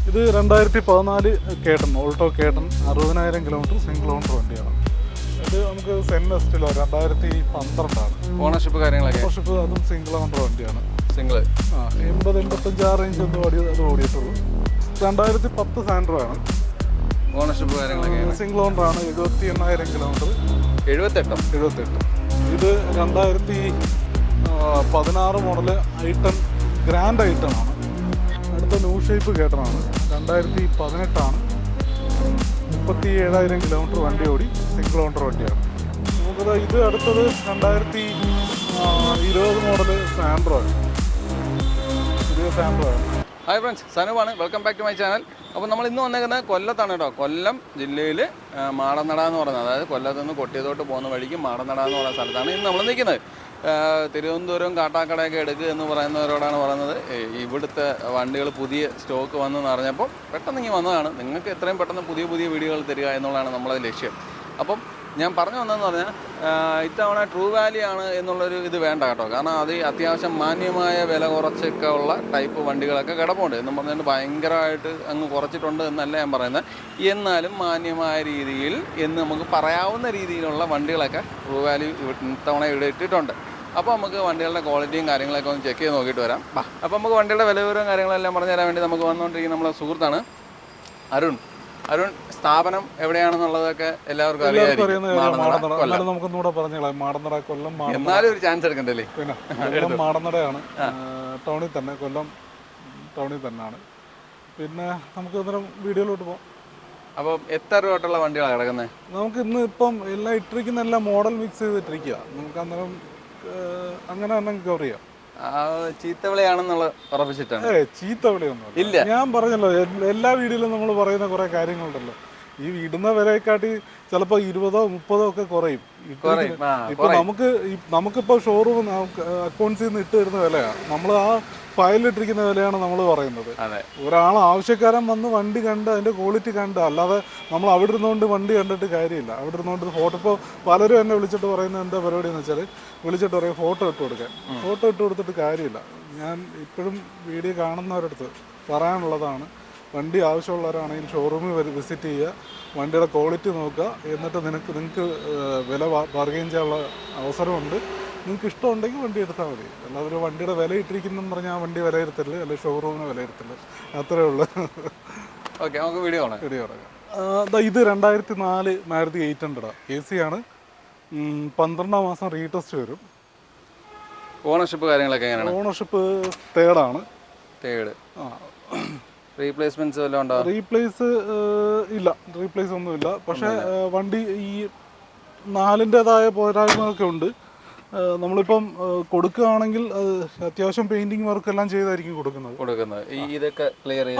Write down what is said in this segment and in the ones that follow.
ഇത് 2014 കേട്ടൺ, Alto കേട്ടൺ, 60,000 kilometre single owner വണ്ടിയാണ്. ഇത് നമുക്ക് സെൻഎസ്റ്റിലോ 2012 ഓണർഷിപ്പ് കാര്യങ്ങളൊക്കെ. ഓണർഷിപ്പ് അതും സിംഗിൾ ഓണർ വണ്ടിയാണ്. സിംഗിൾ 80-85 റേഞ്ച് ഒന്നും അത് ഓടിയിട്ടുള്ളൂ. 2010 സാൻഡ്രോയാണ്. ഓണർഷിപ്പ് കാര്യങ്ങളൊക്കെ സിംഗിൾ ഓണറാണ്. 78,000 കിലോമീറ്റർ. 78. ഇത് 2016 മോഡൽ ഐട്ടൺ, ഗ്രാൻഡ് ഐട്ടൺ ആണ്. അടുത്ത ന്യൂ ഷേപ്പ് കേട്ടനാണ്. 2018 37,000 കിലോമീറ്റർ വണ്ടി ഓടി, സിംഗിൾ ഓണർ വണ്ടിയാണ്. നമുക്കത് ഇത് അടുത്തത് 2020 മോഡൽ സാൻഡ്രോ ആണ്. പുതിയ സാൻഡ്രോ ആണ്. ഹായ് ഫ്രണ്ട്സ്, സനുവാണ്. Welcome back to my channel. അപ്പോൾ നമ്മൾ ഇന്ന് വന്നേക്കുന്നത് കൊല്ലത്താണ് കേട്ടോ. കൊല്ലം ജില്ലയിൽ മാടന്നട എന്ന് പറയുന്നത്, അതായത് കൊല്ലത്ത് നിന്ന് കൊട്ടിയത്തോട്ട് പോകുന്ന വഴിക്ക് മാടന്നട എന്ന് പറയുന്ന സ്ഥലത്താണ് ഇന്ന് നമ്മൾ നിൽക്കുന്നത്. തിരുവനന്തപുരം കാട്ടാക്കടയൊക്കെ എടുക്കുക എന്ന് പറയുന്നവരോടാണ് പറയുന്നത്. ഇവിടുത്തെ വണ്ടികൾ പുതിയ സ്റ്റോക്ക് വന്നെന്ന് അറിഞ്ഞപ്പോൾ പെട്ടെന്ന് ഇങ്ങനെ വന്നതാണ്. നിങ്ങൾക്ക് എത്രയും പെട്ടെന്ന് പുതിയ വീഡിയോകൾ തരിക എന്നുള്ളതാണ് നമ്മളെ ലക്ഷ്യം. അപ്പം ഞാൻ പറഞ്ഞു വന്നതെന്ന് പറഞ്ഞാൽ ഇത്തവണ ട്രൂ വാലി ആണ് എന്നുള്ളൊരു ഇത് വേണ്ട കേട്ടോ. കാരണം അത് അത്യാവശ്യം മാന്യമായ വില കുറച്ചൊക്കെ ഉള്ള ടൈപ്പ് വണ്ടികളൊക്കെ കിടപ്പുണ്ട്. എന്ന് പറഞ്ഞാൽ ഭയങ്കരമായിട്ട് അങ്ങ് കുറച്ചിട്ടുണ്ട് എന്നല്ല ഞാൻ പറയുന്നത്. എന്നാലും മാന്യമായ രീതിയിൽ എന്ന് നമുക്ക് പറയാവുന്ന രീതിയിലുള്ള വണ്ടികളൊക്കെ ട്രൂ വാലി ഇത്തവണ ഇവിടെ ഇട്ടിട്ടുണ്ട്. അപ്പോൾ നമുക്ക് വണ്ടികളുടെ ക്വാളിറ്റിയും കാര്യങ്ങളൊക്കെ ഒന്ന് ചെക്ക് ചെയ്ത് നോക്കിയിട്ട് വരാം. അപ്പോൾ നമുക്ക് വണ്ടിയുടെ വില വിവരവും കാര്യങ്ങളെല്ലാം പറഞ്ഞു തരാൻ വേണ്ടി നമുക്ക് വന്നുകൊണ്ടിരിക്കുന്ന നമ്മളെ സുഹൃത്താണ് അരുൺ. സ്ഥാപനം എവിടെയാണെന്നുള്ളതൊക്കെ എല്ലാവർക്കും അറിയാം. എന്നാലും ഒരു ചാൻസ് എടുക്കണ്ടല്ലേ? പിന്നെ മാടന്നടയാണ്, ടൗണിൽ തന്നെ, കൊല്ലം ടൗണിൽ തന്നെയാണ്. പിന്നെ നമുക്ക് അന്നേരം വീഡിയോയിലോട്ട് പോകാം. അപ്പം എത്ര രൂപ വണ്ടികളാണ് കിടക്കുന്നത്? നമുക്ക് ഇന്ന് ഇപ്പം എല്ലാം ഇട്ടിരിക്കുന്ന എല്ലാം മോഡൽ മിക്സ് ചെയ്തിട്ടിരിക്കുക. നമുക്ക് അന്നേരം അങ്ങനെ തന്നെ കവർ ചെയ്യാം. ചീത്തവിളിയാണെന്നുള്ള ഉറപ്പിച്ചിട്ടാണ്. ചീത്തവിളിയൊന്നും ഇല്ല. ഞാൻ പറഞ്ഞല്ലോ, എല്ലാ വീഡിയോയിലും നമ്മൾ പറയുന്ന കുറെ കാര്യങ്ങളുണ്ടല്ലോ. ഈ ഇടുന്ന വിലയെക്കാട്ടി ചിലപ്പോൾ 20-30 ഒക്കെ കുറയും. ഇപ്പൊ നമുക്കിപ്പോ ഷോറൂം അക്കൗണ്ട്സിൽ നിന്ന് ഇട്ട് തരുന്ന വിലയാണ്. നമ്മൾ ആ ഫയലിലിട്ടിരിക്കുന്ന വിലയാണ് നമ്മൾ പറയുന്നത്. ഒരാൾ ആവശ്യക്കാരൻ വന്ന് വണ്ടി കണ്ട് അതിന്റെ ക്വാളിറ്റി കണ്ട്, അല്ലാതെ നമ്മൾ അവിടെ ഇരുന്നുകൊണ്ട് വണ്ടി കണ്ടിട്ട് കാര്യമില്ല. അവിടെ ഇരുന്നുകൊണ്ട് ഫോട്ടോ, ഇപ്പോൾ പലരും എന്നെ വിളിച്ചിട്ട് പറയുന്നത് എന്താ പരിപാടി എന്ന് വെച്ചാൽ, വിളിച്ചിട്ട് പറയും ഫോട്ടോ ഇട്ട് കൊടുക്കാൻ. ഫോട്ടോ ഇട്ട് കൊടുത്തിട്ട് കാര്യമില്ല. ഞാൻ ഇപ്പോഴും വീഡിയോ കാണുന്നവരടുത്ത് പറയാനുള്ളതാണ്, വണ്ടി ആവശ്യമുള്ളവരാണെങ്കിൽ ഷോറൂമിൽ വിസിറ്റ് ചെയ്യുക, വണ്ടിയുടെ ക്വാളിറ്റി നോക്കുക. എന്നിട്ട് നിങ്ങൾക്ക് വില ബാർഗെയിൻ ചെയ്യാനുള്ള അവസരമുണ്ട്. നിങ്ങൾക്ക് ഇഷ്ടമുണ്ടെങ്കിൽ വണ്ടി എടുത്താൽ മതി. അല്ലാതെ ഒരു വണ്ടിയുടെ വില ഇട്ടിരിക്കുന്നെന്ന് പറഞ്ഞാൽ ആ വണ്ടി വിലയിരുത്തില്ല, അല്ലെങ്കിൽ ഷോറൂമിനെ വിലയിരുത്തില്ല. അത്രേ ഉള്ളൂ. ഓക്കെ, നമുക്ക് വീഡിയോ തുടങ്ങാം. ഇത് 2004 മാരുതി 800 AC ആണ്. 12 മാസം റീടെസ്റ്റ് വരും. ഓണർഷിപ്പ് കാര്യങ്ങളൊക്കെ എങ്ങനെയാണ്? Ownership third. റീപ്ലേസ്മെന്റ്സ് വല്ലതും ഉണ്ടോ? റീപ്ലേസ് ഇല്ല, റീപ്ലേസ് ഒന്നുമില്ല. പക്ഷേ വണ്ടി ഈ 4-ൻ്റെതായ പോരായ്മകളൊക്കെ ഉണ്ട്. നമ്മളിപ്പം കൊടുക്കുകയാണെങ്കിൽ അത്യാവശ്യം പെയിന്റിങ് വർക്ക് എല്ലാം ചെയ്തായിരിക്കും കൊടുക്കുന്നത്.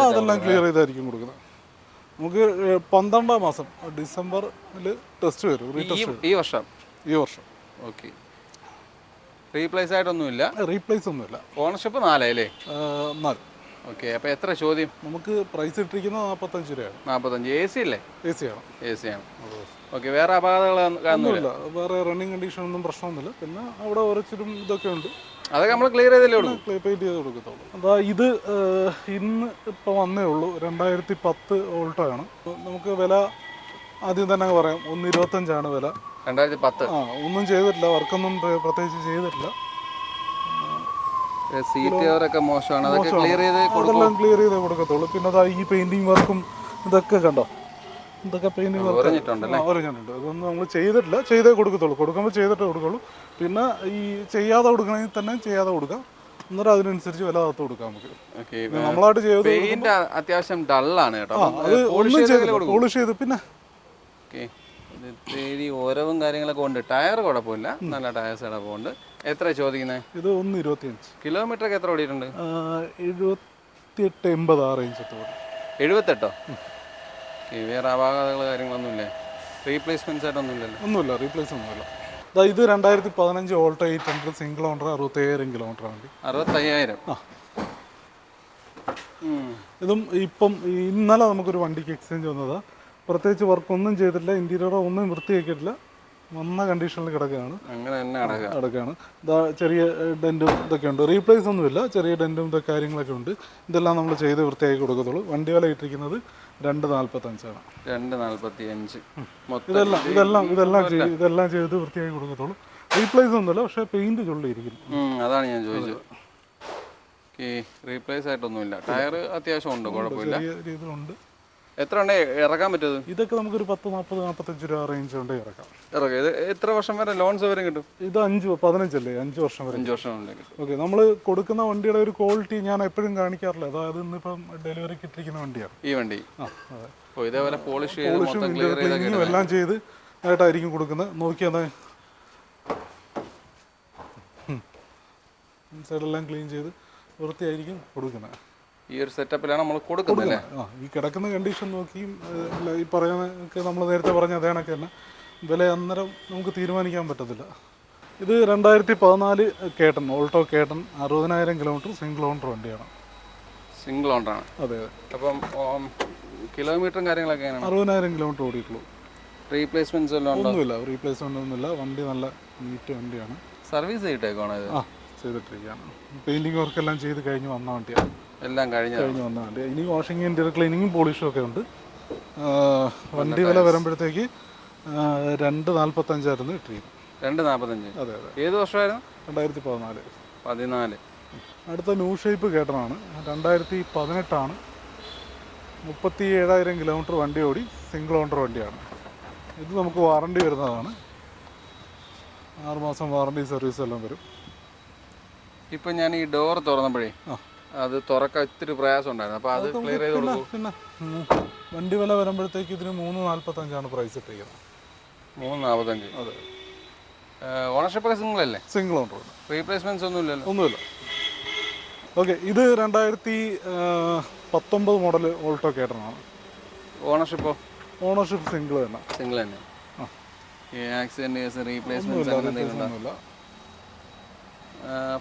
അതെല്ലാം ക്ലിയർ ചെയ്തായിരിക്കും കൊടുക്കുന്നത്. നമുക്ക് 12 മാസം ഡിസംബറിൽ ടെസ്റ്റ് വരും, റീടെസ്റ്റ്. ഈ വർഷം. ഓക്കെ. റീപ്ലേസ് ആയിട്ടൊന്നുമില്ല? റീപ്ലേസ് ഒന്നുമില്ല. ഓണർഷിപ്പ് 4 അല്ലേ? 4. ഓക്കെ. അപ്പോൾ എത്ര ചോദ്യം? നമുക്ക് പ്രൈസ് ഇട്ടിരിക്കുന്നത് 45 രൂപയാണ്. 45. AC അല്ലേ? AC ആണ്. ഓക്കെ. വേറെ അപകടങ്ങളൊന്നുമില്ല? വേറെ റണ്ണിങ് കണ്ടീഷൻ ഒന്നും പ്രശ്നമൊന്നുമില്ല. പിന്നെ അവിടെ ഉറച്ചിട്ടും ഇതൊക്കെ ഉണ്ട്. അതൊക്കെ നമ്മൾ ക്ലിയർ ചെയ്തല്ലേ ഉള്ളൂ? പെയിന്റ് ചെയ്ത് കൊടുക്കത്തുള്ളൂ. അതാ ഇത് ഇന്ന് ഇപ്പോൾ വന്നേ ഉള്ളൂ. 2010 ഓൾട്ടോ ആണ്. നമുക്ക് വില ആദ്യം തന്നെ പറയാം, 125 വില. 2010. ഒന്നും ചെയ്തിട്ടില്ല, വർക്കൊന്നും പ്രത്യേകിച്ച് ചെയ്തിട്ടില്ല. സീറ്റൊക്കെ മോശമാണ്, അതൊക്കെ ക്ലിയർ ചെയ്ത് കൊടുക്കത്തുള്ളൂ. പിന്നെ അതാ ഈ പെയിന്റിങ് വർക്കും ഇതൊക്കെ കണ്ടോ, ഇതൊക്കെ പെയിന്റിങ് വർക്ക് ഒരഞ്ഞിട്ടുണ്ട്. ഇതൊന്നും നമ്മൾ ചെയ്തിട്ടില്ല, ചെയ്തേ കൊടുക്കത്തുള്ളൂ. കൊടുക്കുമ്പോൾ ചെയ്തിട്ടേ കൊടുക്കുള്ളൂ. പിന്നെ ഈ ചെയ്യാതെ കൊടുക്കണമെങ്കിൽ തന്നെ ചെയ്യാതെ കൊടുക്കാം. എന്നിട്ട് അതിനനുസരിച്ച് വില അകത്ത് കൊടുക്കാം. നമുക്ക് നമ്മളായിട്ട് ചെയ്ത് അത്യാവശ്യം ഡള്ളാണ് കേട്ടോ. പോളിഷ് ചെയ്ത് പിന്നെ ഓരവും കാര്യങ്ങളൊക്കെ ഉണ്ട്. ടയർ കുഴപ്പമില്ല, നല്ല ടയർസ് കിടപ്പുണ്ട്. എത്ര ചോദിക്കുന്നത്? ഇത് 125. കിലോമീറ്റർ ഒക്കെ എത്ര ഓടിയിട്ടുണ്ട്? 78-80 ആ റേഞ്ച്. 78. വേറെ അപാകതകൾ കാര്യങ്ങളൊന്നുമില്ലേ? റീപ്ലേസ്മെന്റ്സ് ആയിട്ടൊന്നുമില്ലല്ലോ? ഒന്നുമില്ല, റീപ്ലേസ് ഒന്നുമില്ല. ഇത് 2015 ഓൾട്ടോ 800 സിംഗിൾ ഓണർ, 65,000 കിലോമീറ്റർ വണ്ടി. 65,000. ഇതും ഇപ്പം ഇന്നലെ നമുക്കൊരു വണ്ടിക്ക് എക്സ്ചേഞ്ച് വന്നതാണ്. പ്രത്യേകിച്ച് വർക്കൊന്നും ചെയ്തിട്ടില്ല, ഇന്റീരിയറോ ഒന്നും വൃത്തിയാക്കിയിട്ടില്ല. വന്ന കണ്ടീഷനിൽ കിടക്കുകയാണ്. അങ്ങനെ തന്നെ കിടക്കുകയാണ്. ഇതാ ചെറിയ ഡെൻറ്റും ഇതൊക്കെ ഉണ്ട്. റീപ്ലേസ് ഒന്നുമില്ല, ചെറിയ ഡെൻറ്റും ഇതൊക്കെ കാര്യങ്ങളൊക്കെ ഉണ്ട്. ഇതെല്ലാം നമ്മൾ ചെയ്ത് വൃത്തിയാക്കി കൊടുക്കത്തുള്ളൂ. വണ്ടി വില ഇട്ടിരിക്കുന്നത് 2.45 2.45. ഇതെല്ലാം ചെയ്ത് വൃത്തിയാക്കി കൊടുക്കത്തുള്ളൂ. റീപ്ലേസ് ഒന്നുമില്ല, പക്ഷേ പെയിന്റ് ചുള്ളിയിരിക്കും. അതാണ് ഞാൻ ചോദിച്ചത്. റീപ്ലേസ് ആയിട്ടൊന്നുമില്ല. ടയർ അത്യാവശ്യം ഉണ്ട്, കുഴപ്പമില്ല. രീതിയിലുണ്ട്. എത്ര ഉണ്ടേ ഇറക്കാൻ പറ്റുന്നത്? ഇതൊക്കെ നമുക്കൊരു 40-45 രൂപ റേഞ്ച് കൊണ്ട് ഇറക്കാം. ഇത് എത്ര വർഷം വരെ ലോൺ സൗകര്യം കിട്ടും? ഇത് 15 അല്ലേ, 5 വർഷം വരെ. 5 വർഷം കിട്ടും. ഓക്കെ, നമ്മൾ കൊടുക്കുന്ന വണ്ടിയുടെ ഒരു ക്വാളിറ്റി ഞാൻ എപ്പോഴും കാണിക്കാറില്ല. അതായത് ഇന്നിപ്പം ഡെലിവറിക്ക് ഇട്ടിരിക്കുന്ന വണ്ടിയാണ് ഈ വണ്ടി. ഇതേപോലെ പോളിഷ് എല്ലാം ചെയ്ത് ആയിട്ടായിരിക്കും കൊടുക്കുന്നത്. നോക്കിയാൽ സൈഡെല്ലാം ക്ലീൻ ചെയ്ത് വൃത്തിയായിരിക്കും കൊടുക്കുന്നത്. ഈ ഒരു സെറ്റപ്പിലാണ് നമ്മൾ കൊടുക്കുന്നത്. ഈ കിടക്കുന്ന കണ്ടീഷൻ നോക്കിയും ഈ പറയുന്നതൊക്കെ നമ്മൾ നേരത്തെ പറഞ്ഞ അതേ കണക്ക് തന്നെ വില അന്നേരം നമുക്ക് തീരുമാനിക്കാൻ പറ്റത്തില്ല. ഇത് 2014 കേട്ടൺ, ഓൾട്ടോ കേട്ടൺ, 60,000 കിലോമീറ്റർ സിംഗിൾ ഓണർ വണ്ടിയാണ്. സിംഗിൾ ഓണറാണ്? അതെ. അപ്പം കിലോമീറ്ററും കാര്യങ്ങളൊക്കെ 60,000 കിലോമീറ്റർ ഓടിയിട്ടുള്ളൂ. റീപ്ലേസ്മെന്റ്സ് ഒന്നുമില്ല, റീപ്ലേസ്മെന്റ് ഒന്നുമില്ല. വണ്ടി നല്ല നീറ്റ് വണ്ടിയാണ്. സർവീസ് ചെയ്തിട്ടേക്കാണ് ഇത്? ചെയ്തിട്ടിരിക്കുകയാണ്. പെയിന്റിങ് വർക്കെല്ലാം ചെയ്ത് കഴിഞ്ഞ് വന്ന വണ്ടിയാണ്. എല്ലാം കഴിഞ്ഞ് വന്ന വണ്ടി. ഇനി വാഷിംഗ് ഇന്റീരിയർ ക്ലീനിങ്ങും പോളിഷും ഒക്കെ ഉണ്ട്. വണ്ടി വില വരുമ്പോഴത്തേക്ക് 2.45 ഇട്ടിരിക്കും. 2.45? അതെ അതെ. ഏത് വർഷമായിരുന്നു? 2014. അടുത്ത ന്യൂ ഷേപ്പ് കേട്ടനാണ്. 2018 37,000 കിലോമീറ്റർ വണ്ടി ഓടി, സിംഗിൾ ഓണർ വണ്ടിയാണ്. ഇത് നമുക്ക് വാറണ്ടി വരുന്നതാണ്. 6 മാസം വാറണ്ടി സർവീസ് എല്ലാം വരും. ഇപ്പം ഞാൻ ഈ ഡോർ തുറന്നപ്പോഴേ അത് തുറക്കാൻ ഇത്തിരി പ്രയാസം ഉണ്ടായിരുന്നു. അപ്പോൾ അത് ക്ലിയർ ചെയ്ത് കൊടുക്കും. പിന്നെ വണ്ടി വില വരുമ്പോഴത്തേക്ക് ഇതിന് 3.45 പ്രൈസ് ഇട്ടിരിക്കുന്നത്. 3.45? അതെ. ഓണർഷിപ്പ് ഒക്കെ സിംഗിൾ അല്ലേ? Single owner. റീപ്ലേസ്മെന്റ്സ് ഒന്നുമില്ലല്ലോ? ഒന്നുമില്ല. ഓക്കെ, ഇത് 2019 മോഡൽ ഓൾട്ടോ കേട്ടനാണ്. ഓണർഷിപ്പോ? ഓണർഷിപ്പ് സിംഗിൾ തന്നെ. സിംഗിൾ തന്നെ. ആക്സിഡന്റ് കേസ്, റീപ്ലേസ്മെന്റ് ഒന്നുമില്ല.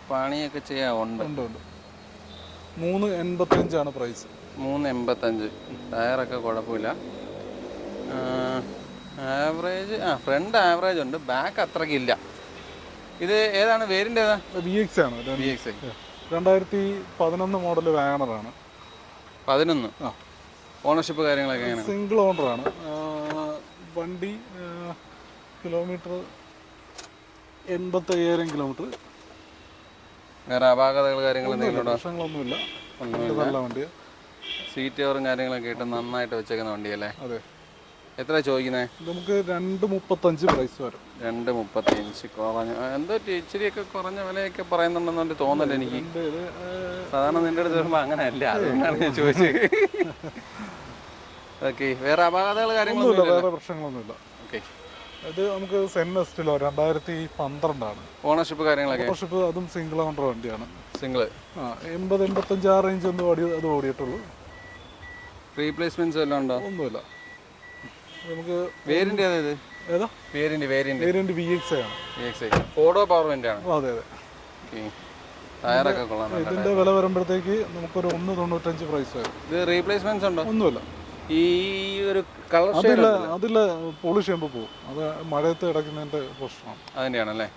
പണിയൊക്കെ ചെയ്യാറുണ്ട്. 3.85 പ്രൈസ്. 3.85. ടയറൊക്കെ കുഴപ്പമില്ല. ആവറേജ്, ഫ്രണ്ട് ആവറേജ് ഉണ്ട്, ബാക്ക് അത്രയ്ക്കില്ല. ഇത് ഏതാണ് വേരിയന്റ്? ഏതാ? VX ആണ്. 2011 മോഡൽ വാഗണറാണ്. 11? ഓണർഷിപ്പ് കാര്യങ്ങളൊക്കെ എങ്ങനെയാണ്? സിംഗിൾ ഓണറാണ്. വണ്ടി കിലോമീറ്റർ 85,000 കിലോമീറ്റർ. വേറെ അപാകതകൾ കാര്യങ്ങൾ പ്രശ്നങ്ങളൊന്നുമില്ല. നല്ല വണ്ടിയാണ്. സീറ്റ് കവറും കാര്യങ്ങളൊക്കെ ഇട്ട് നന്നായിട്ട് വെച്ചേക്കുന്ന വണ്ടിയല്ലേ? അതെ. എത്ര ചോദിക്കുന്നത്? നമുക്ക് 2.35 പ്രൈസ് വരും. 2.35 കുറഞ്ഞ എന്തോ ഇച്ചിരിയൊക്കെ കുറഞ്ഞ വിലയൊക്കെ പറയുന്നുണ്ടെന്നുണ്ട് തോന്നല് എനിക്ക്. സാധാരണ നിന്റെ അടുത്ത് വരുമ്പോൾ അങ്ങനെയല്ല, അതുകൊണ്ടാണ് ഞാൻ ചോദിച്ചത്. ഓക്കെ, വേറെ അപാകതകൾ കാര്യങ്ങളൊന്നും വേറെ പ്രശ്നങ്ങളൊന്നുമില്ല. ഓക്കെ, ഇത് നമുക്ക് സെന്നസ്റ്റിലോ 2012 ഓണർഷിപ്പ് കാര്യങ്ങളൊക്കെ? ഓണർഷിപ്പ് അതും സിംഗിൾ ഓണർ വണ്ടിയാണ്. സിംഗിൾ? 80-85 റേഞ്ച് ഒന്നും അത് ഓടിയിട്ടുള്ളൂ. റീപ്ലേസ്മെന്റ്സ് എല്ലാം ഉണ്ടോ? ഒന്നുമില്ല. നമുക്ക് വേരിയന്റ് ഏതാ? ഏതാ വേരിയന്റ്? VX ആണ്. ഫോർഡോ പവർ വിൻഡ് ആണ്? അതെ അതെ. ടയറൊക്കെ കൊള്ളാം. ഇതിന്റെ വില വരുമ്പോഴത്തേക്ക് നമുക്കൊരു 1.95 പ്രൈസ് വരും. ഇത് റീപ്ലേസ്മെന്റ്സ് ഉണ്ടോ? ഒന്നുമില്ല. ഈ ഒരു കളർ അതില്ല, പോളിഷ് ചെയ്യുമ്പോൾ പോകും. അത് മഴയത്ത് കിടക്കുന്നതിന്റെ പ്രശ്നമാണ്. അതിന്റെയാണല്ലേ?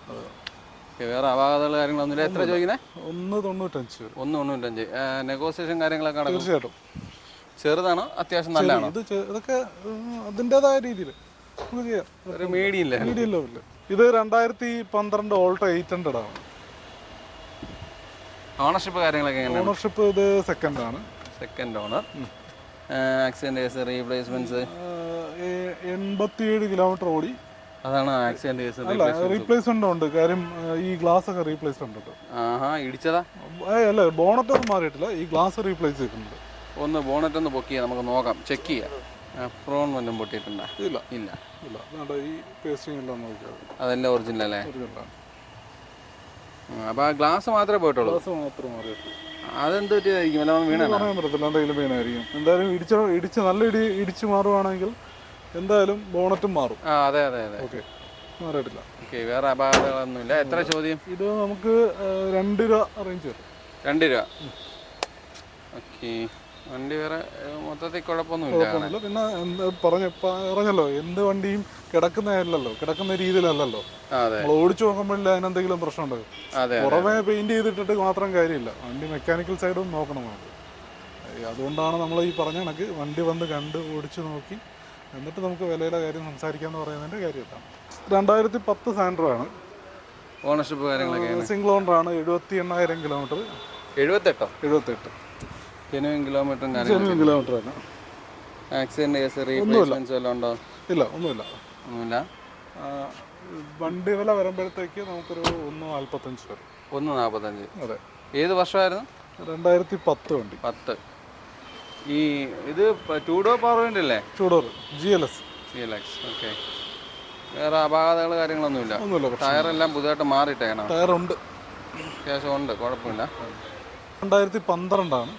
വേറെ അപാകതകൾ കാര്യങ്ങളൊന്നുമില്ല. എത്ര ചോദിക്കുന്നത്? 1.95. 1.95. നെഗോസിയേഷൻ കാര്യങ്ങളൊക്കെ? തീർച്ചയായിട്ടും. ചെറുതാണോ അത്യാവശ്യം നല്ലതാണോ? ഇതൊക്കെ അതിൻ്റെതായ രീതിയിൽ ഒരു മീഡിയം ലെവലിൽ. ഇത് 2012 ഓൾട്ടോ 800 ആണ്. ഓണർഷിപ്പ് കാര്യങ്ങളൊക്കെ എങ്ങനെയാണ്? ഓണർഷിപ്പ് ഇത് സെക്കൻഡ് ആണ്. Second owner. Accident case, replacements? 87 kilometre ഓടി. അതാണ് ആക്സിഡന്റ് കേസ്. റീപ്ലേസ്മെന്റ് ഉണ്ട്. കാര്യം ഈ ഗ്ലാസ് ഒക്കെ റീപ്ലേസ്മെന്റ് ഉണ്ട്. ഇടിച്ചതാ? അല്ല, ബോണറ്റ് ഒന്നും മാറിയിട്ടില്ല. ഈ ഗ്ലാസ് റീപ്ലേസ് ചെയ്തിട്ടുണ്ട്. ഒന്ന് ബോണറ്റ് ഒന്ന് പൊക്കിയാൽ നമുക്ക് നോക്കാം, ചെക്ക് ചെയ്യാം. ഫ്രോൺ വല്ലതും പൊട്ടിയിട്ടുണ്ടോ? ഇല്ല. ഇല്ല. ഈ പേസ്റ്റിംഗ് എല്ലാം നോക്കിയാൽ അതെല്ലാം ഒറിജിനൽ അല്ലേ? അപ്പൊ ആ ഗ്ലാസ് മാത്രമേ പോയിട്ടുള്ളൂ? ഗ്ലാസ് മാത്രമേ മാറിയിട്ടുള്ളൂ. അതെന്ത് പറ്റിയതായിരിക്കും? എല്ലാം വീണാൻ പറ്റത്തില്ല. എന്തെങ്കിലും വീണായിരിക്കും. എന്തായാലും ഇടിച്ച് നല്ല ഇടിച്ച് മാറുവാണെങ്കിൽ എന്തായാലും ബോണറ്റും മാറും. അതെ അതെ അതെ. ഓക്കെ, മാറിയിട്ടില്ല. ഓക്കെ, വേറെ അപാകതകളൊന്നുമില്ല. എത്ര ചോദ്യം? ഇത് നമുക്ക് 2 രൂപ റേഞ്ച് വരും. 2 രൂപ. ഓക്കെ, വണ്ടി വേറെ മൊത്തത്തിൽ കുഴപ്പമൊന്നുമില്ല. കുഴപ്പമൊന്നുമില്ല. പിന്നെ പറഞ്ഞല്ലോ എന്ത് വണ്ടിയും കിടക്കുന്ന രീതിയിലല്ലല്ലോ. നമ്മൾ ഓടിച്ചു നോക്കുമ്പോഴേ അതിനെന്തെങ്കിലും പ്രശ്നമുണ്ടോ? പുറമെ പെയിന്റ് ചെയ്തിട്ടിട്ട് മാത്രം കാര്യമില്ല, വണ്ടി മെക്കാനിക്കൽ സൈഡും നോക്കണം നമുക്ക്. അതുകൊണ്ടാണ് നമ്മൾ ഈ പറഞ്ഞ കണക്ക് വണ്ടി വന്ന് കണ്ട് ഓടിച്ചു നോക്കി എന്നിട്ട് നമുക്ക് വിലയുടെ കാര്യം സംസാരിക്കാമെന്ന് പറയുന്നതിൻ്റെ കാര്യമാണ്. 2010 സാൻഡ്രോ ആണ്. ഓണർഷിപ്പ് കാര്യങ്ങളൊക്കെ സിംഗിൾ ഓണറാണ്. 78,000 കിലോമീറ്റർ. 78 ജെനുവിൻ കിലോമീറ്ററും കിലോമീറ്ററാണ്. ആക്സിഡന്റ് കേസ് റീപ്ലേസ്മെന്റ്സ് വല്ലതും ഉണ്ടോ? ഇല്ല, ഒന്നുമില്ല. വണ്ടി വില വരുമ്പോഴത്തേക്ക് നമുക്കൊരു 1.45 വരും. 1.45. അതെ. ഏത് വർഷമായിരുന്നു? 2010 വണ്ടി. 10. ഈ ഇത് 2 ഡോർ പവർ വിൻഡ് അല്ലേ? 2 ഡോർ GLX. ഓക്കെ. വേറെ അപാകതകൾ കാര്യങ്ങളൊന്നുമില്ല. ടയറെല്ലാം പുതുതായിട്ട് മാറിയിട്ടേക്കണം. ടയറുണ്ട്, അത്യാവശ്യം ഉണ്ട്, കുഴപ്പമില്ല. 2012 ആണ്.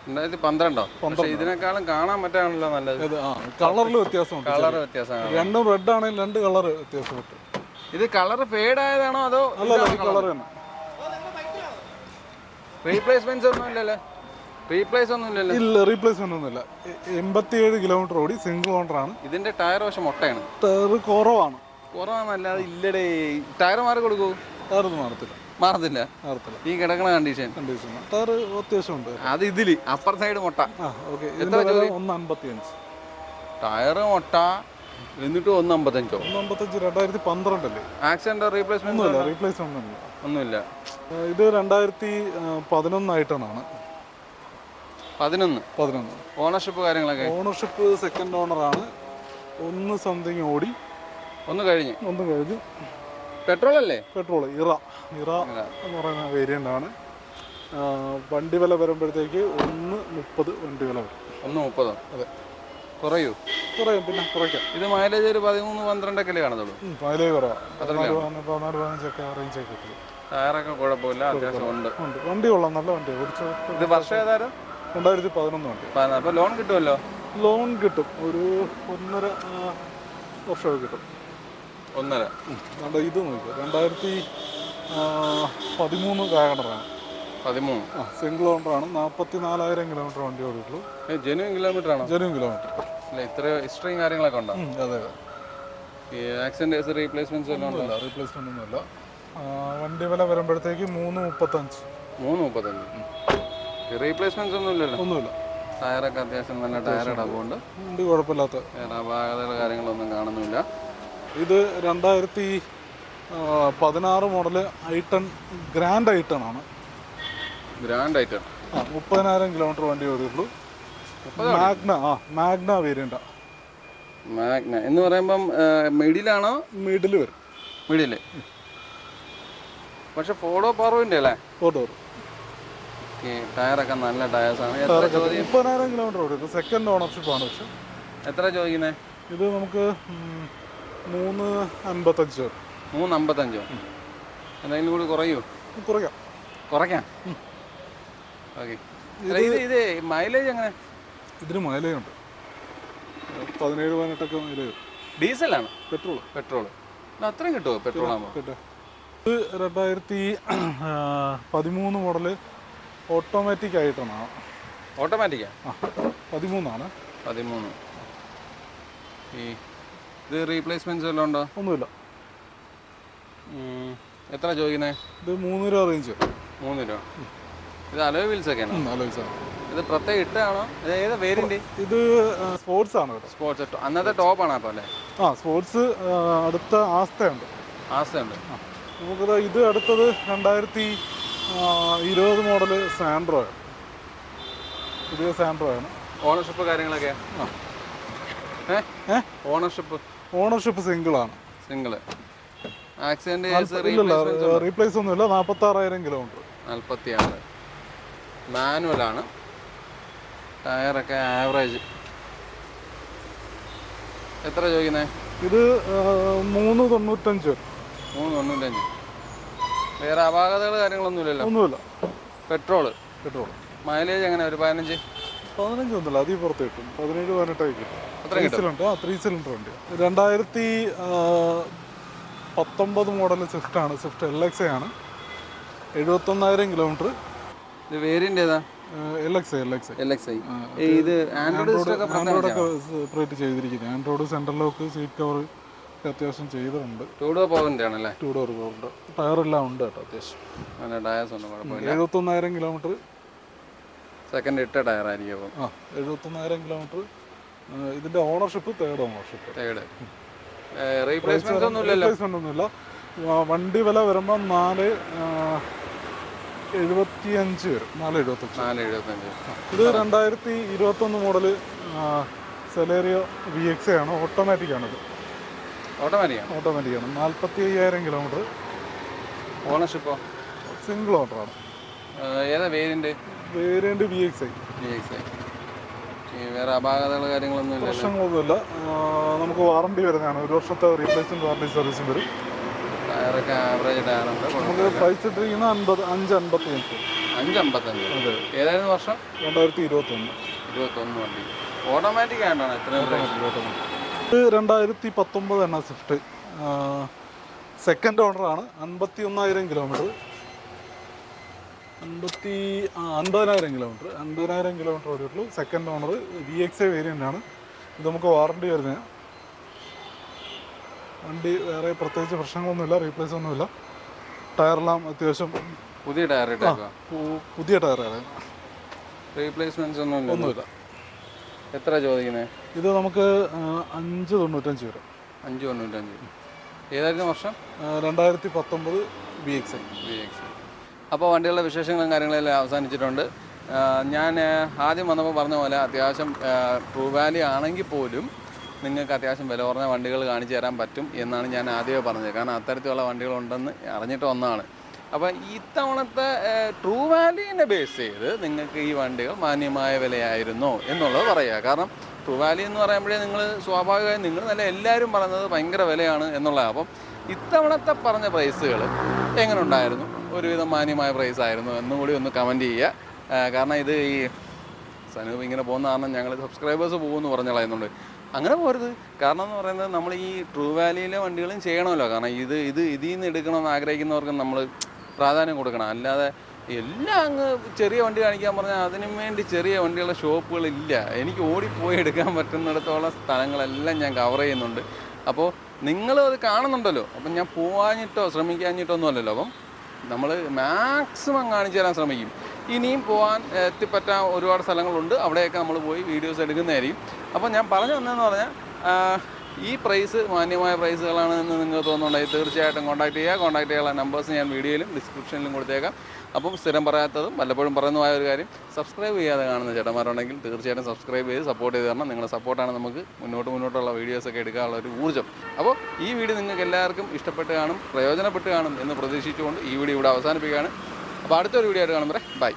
2012. പക്ഷേ ഇതിനേക്കാളും കാണാൻ പറ്റാണല്ലോ നല്ലത്. കളറിൽ വ്യത്യാസമുണ്ട്. കളർ വ്യത്യാസമാണ്. രണ്ടും റെഡ് ആണെങ്കിൽ 2 കളർ വ്യത്യാസമുണ്ട്. ഇത് കളർ ഫേഡ് ആയതാണോ അതോ കളർ തന്നെ? റീപ്ലേസ്മെന്റ്സ് ഒന്നും ഇല്ലല്ലോ? ഇല്ല, റീപ്ലേസ്മെന്റ് ഒന്നുമില്ല. 87 കിലോമീറ്റർ ഓടി. സിംഗിൾ ഓണർ ആണ്. ഇതിന്റെ ടയർ വശം മൊട്ടയാണ്. ടയർ കുറവാന്നല്ലാതെ ഇല്ലടേ. ടയർ മാറി കൊടുക്കൂ? ടയർ മാറത്തില്ല. ഈ കിടക്കണ കണ്ടീഷൻ ടയർ അത്യാവശ്യമുണ്ട്. അത് ഇതില് അപ്പർ സൈഡ് മൊട്ട. 1.55. ടയർ മൊട്ട എന്നിട്ട് 1.55. 2012 അല്ലേ? ആക്സിഡന്റ് റീപ്ലേസ്മെന്റ് ഒന്നുമില്ല. ഇത് 2011 ആയിട്ടാണ്. 11. ഓണർഷിപ്പ് കാര്യങ്ങളൊക്കെ? ഓണർഷിപ്പ് സെക്കൻഡ് ഓണറാണ്. 1 സംതിങ് ഓടി. ഒന്ന് കഴിഞ്ഞു. പെട്രോൾ അല്ലേ? പെട്രോൾ. ഇറ എന്ന് പറയുന്ന വേരിയന്റ് ആണ്. വണ്ടി വില വരുമ്പോഴത്തേക്ക് 1.30 വണ്ടി വില വരും. 1.30. അതെ. കുറയും പിന്നെ കുറയ്ക്കാം. ഇത് മൈലേജ് ഒരു 13-12 ഒക്കെ കാണത്തുള്ളൂ. മൈലേജ് കുറവാണ്. 14-15 ഒക്കെ റേഞ്ച് ഒക്കെ കിട്ടും. ടയറൊക്കെ കുഴപ്പമില്ല, അത്യാവശ്യം ഉണ്ട്. വണ്ടി കൊള്ളാം, നല്ല വണ്ടി. ഇത് വർഷം ഏതായാലും 2011 വണ്ടി. അപ്പോൾ ലോൺ കിട്ടുമല്ലോ? ലോൺ കിട്ടും. ഒരു 1.5 വർഷമൊക്കെ കിട്ടും. 1.5. ഇത് നോക്കുക, 2013 വാഗണറാണ്. 13. സിംഗിൾ ഓണറാണ്. 44,000 കിലോമീറ്റർ വണ്ടി ഓടിയിട്ടുള്ളൂ. ജെനുവിൻ കിലോമീറ്റർ ആണോ? Genuine kilometre. ഇത്ര ഹിസ്റ്ററിയും കാര്യങ്ങളൊക്കെ ഉണ്ടോ? അതെ. ഈ ആക്സിഡന്റ് റീപ്ലേസ്മെന്റ്സ് ഒന്നും ഉണ്ടോ? റീപ്ലേസ്മെന്റ് ഒന്നുമില്ല. വണ്ടി വില വരുമ്പോഴത്തേക്ക് 3.35. 3.35. റീപ്ലേസ്മെന്റ്സ് ഒന്നുമില്ല. ടയറൊക്കെ അത്യാവശ്യം നല്ല ടയർ ഇടാവുകൊണ്ട് വണ്ടി കുഴപ്പമില്ലാത്ത. വേറെ അപാകതകൾ കാര്യങ്ങളൊന്നും കാണുന്നില്ല. ഇത് 2016 മോഡല് i10 ഗ്രാൻഡ് i10 ആണ്. Grand i10. 30,000 കിലോമീറ്റർ വണ്ടി ഓടിയുള്ളൂ. Magna variant. മാഗ്ന എന്ന് പറയുമ്പം മിഡിലാണോ? മിഡിൽ വരും. പക്ഷെ 4 ഡോർ പവർ വിൻഡ് അല്ലേ? 4 ഡോർ. ടയറൊക്കെ നല്ല ടയേഴ്സാണ്. 30,000 കിലോമീറ്റർ ഓടിയത്. സെക്കൻഡ് ഓണർഷിപ്പ് ആണ്. പക്ഷെ എത്ര ചോദിക്കുന്നത്? ഇത് നമുക്ക് 3.55 വരും. 3.55. എന്തെങ്കിലും കൂടി കുറയ്ക്കാം. ഓക്കെ. ഇത് മൈലേജ് എങ്ങനെ? ഇതിന് മൈലേജ് ഉണ്ട്. 17-18 മൈലേജ്. ഡീസലാണ്? പെട്രോൾ. അത്രയും കിട്ടുമോ പെട്രോൾ ആകുമ്പോൾ? ഇത് 2013 മോഡല് ഓട്ടോമാറ്റിക് ആയിട്ടാണ്. ഓട്ടോമാറ്റിക്കാ? 13. ഇത് റീപ്ലേസ്മെന്റ്സ് വല്ലതും ഉണ്ടോ? ഒന്നുമില്ല. എത്ര ചോദിക്കുന്നത്? ഇത് 3 രൂപ റേഞ്ച്. 3 രൂപ. ഇത് അലോയ് വീൽസ് ഒക്കെയാണ്? ഇത് പ്രത്യേകം ഇട്ടാണോ? ഏതാ വേരിയന്റ്? ഇത് സ്പോർട്സ് ആണ്. സ്പോർട്സ് അന്നത്തെ ടോപ്പ് ആണ് അപ്പോൾ അല്ലേ? സ്പോർട്സ്. അടുത്ത ആസ്തയുണ്ട്. നമുക്കത് ഇത് അടുത്തത് 2020 മോഡല് സാൻഡ്രോ ആണ്. പുതിയ സാൻഡ്രോ ആണ്. ഓണർഷിപ്പ് കാര്യങ്ങളൊക്കെ? ഓണർഷിപ്പ് സിംഗിൾ ആണ്. ആക്സിഡന്റ് റീപ്ലേസ് ഒന്നുമില്ല. 46,000 കിലോമീറ്റർ. 46. മാനുവലാണ്. ടയറൊക്കെ ആവറേജ്. എത്ര ചോദിക്കുന്നത്? ഇത് 3.95 വരും. 3.95. വേറെ അപാകതകൾ കാര്യങ്ങളൊന്നുമില്ലല്ലോ? ഒന്നുമില്ല. പെട്രോൾ. മൈലേജ് എങ്ങനെ? ഒരു 15 ഒന്നുമില്ല. അതിൽ പുറത്ത് കിട്ടും. 17-18 കിട്ടും. 3 സിലിണ്ടർ ഉണ്ട്. 2019 മോഡൽ സ്വിഫ്റ്റ് ആണ്. സ്വിഫ്റ്റ് LX ആണ്. 71,000 കിലോമീറ്റർ. ഇത് വേരിയന്റ് ഏതാ? LXi LXi. ഇത് ആൻഡ്രോയിഡ് ആൻഡ്രോയിഡൊക്കെ സെപ്പറേറ്റ് ചെയ്തിരിക്കുന്നത്. Android central lock, seat cover അത്യാവശ്യം ചെയ്തിട്ടുണ്ട്. 2 ഡോർ പവറിൻ്റെ ആണല്ലേ? 2 ഡോർ പവറിൻ്റെ ടയറെല്ലാം ഉണ്ട് കേട്ടോ അത്യാവശ്യം. നല്ല ടയേഴ്സ് ഉണ്ട്, കുഴപ്പമില്ല. 71,000 കിലോമീറ്റർ സെക്കൻഡ് ഇട്ട ടയർ ആയിരിക്കും. 71,000 കിലോമീറ്റർ. ഇതിന്റെ ഓണർഷിപ്പ് തേർഡ്. റീപ്ലേസ്മെന്റ് ഒന്നുമില്ല. വണ്ടി വില വരുമ്പോൾ 475 വരും. 475. ഇത് 2021 മോഡല് സെലേറിയോ VXi ആണ്. ഓട്ടോമാറ്റിക് ആണിത്. ഓട്ടോമാറ്റിക്കാണ്. 45,000 കിലോമീറ്റർ. ഓണർഷിപ്പോ സിംഗിൾ ഓണറാണ്. ഏതാ വേരിയന്റ്? VXi. വേറെ അപാകതകൾ കാര്യങ്ങളൊന്നും ഇല്ല, പ്രശ്നങ്ങളൊന്നുമില്ല. നമുക്ക് വാറണ്ടി വരുന്നതാണ്. 1 വർഷത്തെ റീപ്ലേസ്മെന്റ് വാറണ്ടി സർവീസും വരും. ടയറൊക്കെ ആവറേജ് ടയറുണ്ട്. നമുക്ക് പ്രൈസ് ഇട്ടിരിക്കുന്ന 555. 555. ഏതായിരുന്നു വർഷം? 2021 വണ്ടി. ഓട്ടോമാറ്റിക് ആയിട്ടാണ് എത്രയും ഇത് 2019 സ്വിഫ്റ്റ്. സെക്കൻഡ് ഓണറാണ്. 51,000 കിലോമീറ്റർ. 50,000 കിലോമീറ്റർ. 50,000 കിലോമീറ്റർ ഓടിയിട്ടുള്ളൂ. Second owner. VXi വേരിയൻ്റ് ആണ്. ഇത് നമുക്ക് വാറണ്ടി വരുന്നത്. വണ്ടി വേറെ പ്രത്യേകിച്ച് പ്രശ്നങ്ങളൊന്നുമില്ല, റീപ്ലേസ് ഒന്നുമില്ല. ടയറെല്ലാം അത്യാവശ്യം പുതിയ ടയർ പുതിയ ടയറാണ്. റീപ്ലേസ്മെന്റ്സ് ഒന്നുമില്ല. എത്ര ചോദിക്കുന്നത്? ഇത് നമുക്ക് 595 വരും. 595. ഏതായിരുന്നു വർഷം? 2019 VXi. അപ്പോൾ വണ്ടികളുടെ വിശേഷങ്ങളും കാര്യങ്ങളെല്ലാം അവസാനിച്ചിട്ടുണ്ട്. ഞാൻ ആദ്യം വന്നപ്പോൾ പറഞ്ഞ പോലെ അത്യാവശ്യം ട്രൂ വാല്യൂ ആണെങ്കിൽ പോലും നിങ്ങൾക്ക് അത്യാവശ്യം വില കുറഞ്ഞ വണ്ടികൾ കാണിച്ചു തരാൻ പറ്റും എന്നാണ് ഞാൻ ആദ്യമേ പറഞ്ഞത്. കാരണം അത്തരത്തിലുള്ള വണ്ടികളുണ്ടെന്ന് അറിഞ്ഞിട്ട് വന്നതാണ്. അപ്പോൾ ഇത്തവണത്തെ ട്രൂ വാല്യൂവിനെ ബേസ് ചെയ്ത് നിങ്ങൾക്ക് ഈ വണ്ടികൾ മാന്യമായ വിലയായിരുന്നോ എന്നുള്ളത് പറയുക. കാരണം ട്രൂ വാല്യൂ എന്ന് പറയുമ്പോഴേ നിങ്ങൾ സ്വാഭാവികമായും നിങ്ങൾ നല്ല എല്ലാവരും പറയുന്നത് ഭയങ്കര വിലയാണ് എന്നുള്ളതാണ്. അപ്പം ഇത്തവണത്തെ പറഞ്ഞ പ്രൈസുകൾ എങ്ങനെ ഉണ്ടായിരുന്നു? ഒരുവിധം മാന്യമായ പ്രൈസ് ആയിരുന്നു എന്നും കൂടി ഒന്ന് കമൻറ്റ് ചെയ്യുക. കാരണം ഇത് ഈ സനൂപ് ഇങ്ങനെ പോകുന്ന കാരണം ഞങ്ങൾ സബ്സ്ക്രൈബേഴ്സ് പോകുമെന്ന് പറഞ്ഞുള്ളതുകൊണ്ട് അങ്ങനെ പോരുത്. കാരണം എന്ന് പറയുന്നത് നമ്മൾ ഈ ട്രൂ വാല്യൂയിലെ വണ്ടികളും ചെയ്യണമല്ലോ. കാരണം ഇതിൽ നിന്ന് എടുക്കണമെന്ന് ആഗ്രഹിക്കുന്നവർക്ക് നമ്മൾ പ്രാധാന്യം കൊടുക്കണം. അല്ലാതെ എല്ലാം അങ്ങ് ചെറിയ വണ്ടി കാണിക്കാൻ പറഞ്ഞാൽ അതിനും വേണ്ടി ചെറിയ വണ്ടികളുടെ ഷോപ്പുകളില്ല. എനിക്ക് ഓടിപ്പോയി എടുക്കാൻ പറ്റുന്നിടത്തോളം സ്ഥലങ്ങളെല്ലാം ഞാൻ കവർ ചെയ്യുന്നുണ്ട്. അപ്പോൾ നിങ്ങളും അത് കാണുന്നുണ്ടല്ലോ. അപ്പം ഞാൻ പോകാഞ്ഞിട്ടോ ശ്രമിക്കാഞ്ഞിട്ടോ ഒന്നും അല്ലല്ലോ. അപ്പം നമ്മൾ മാക്സിമം കാണിച്ചു തരാൻ ശ്രമിക്കും. ഇനിയും പോകാൻ എത്തിപ്പറ്റാൻ ഒരുപാട് സ്ഥലങ്ങളുണ്ട്. അവിടെയൊക്കെ നമ്മൾ പോയി വീഡിയോസ് എടുക്കുന്നതായിരിക്കും. അപ്പോൾ ഞാൻ പറഞ്ഞു വന്നതെന്ന് പറഞ്ഞാൽ ഈ പ്രൈസ് മാന്യമായ പ്രൈസുകളാണ് എന്ന് നിങ്ങൾക്ക് തോന്നുന്നുണ്ടെങ്കിൽ തീർച്ചയായിട്ടും കോൺടാക്ട് ചെയ്യുക. കോൺടാക്ട് ചെയ്യാനുള്ള നമ്പേഴ്സ് ഞാൻ വീഡിയോയിലും ഡിസ്ക്രിപ്ഷനിലും കൊടുത്തേക്കാം. അപ്പം സ്ഥിരം പറയാത്തതും വല്ലപ്പോഴും പറയുന്നതുമായ ഒരു കാര്യം, സബ്സ്ക്രൈബ് ചെയ്യാതെ കാണുന്ന ചേട്ടന്മാരുണ്ടെങ്കിൽ തീർച്ചയായിട്ടും സബ്സ്ക്രൈബ് ചെയ്ത് സപ്പോർട്ട് ചെയ്ത് തരണം. നിങ്ങളുടെ സപ്പോർട്ടാണ് നമുക്ക് മുന്നോട്ടുള്ള വീഡിയോസൊക്കെ എടുക്കാനുള്ള ഒരു ഊർജ്ജം. അപ്പോൾ ഈ വീഡിയോ നിങ്ങൾക്ക് എല്ലാവർക്കും ഇഷ്ടപ്പെട്ട് കാണും, പ്രയോജനപ്പെട്ട് കാണും എന്ന് പ്രതീക്ഷിച്ചുകൊണ്ട് ഈ വീഡിയോ ഇവിടെ അവസാനിപ്പിക്കുകയാണ്. അപ്പോൾ അടുത്തൊരു വീഡിയോ ആയിട്ട് കാണുമ്പോൾ ബൈ.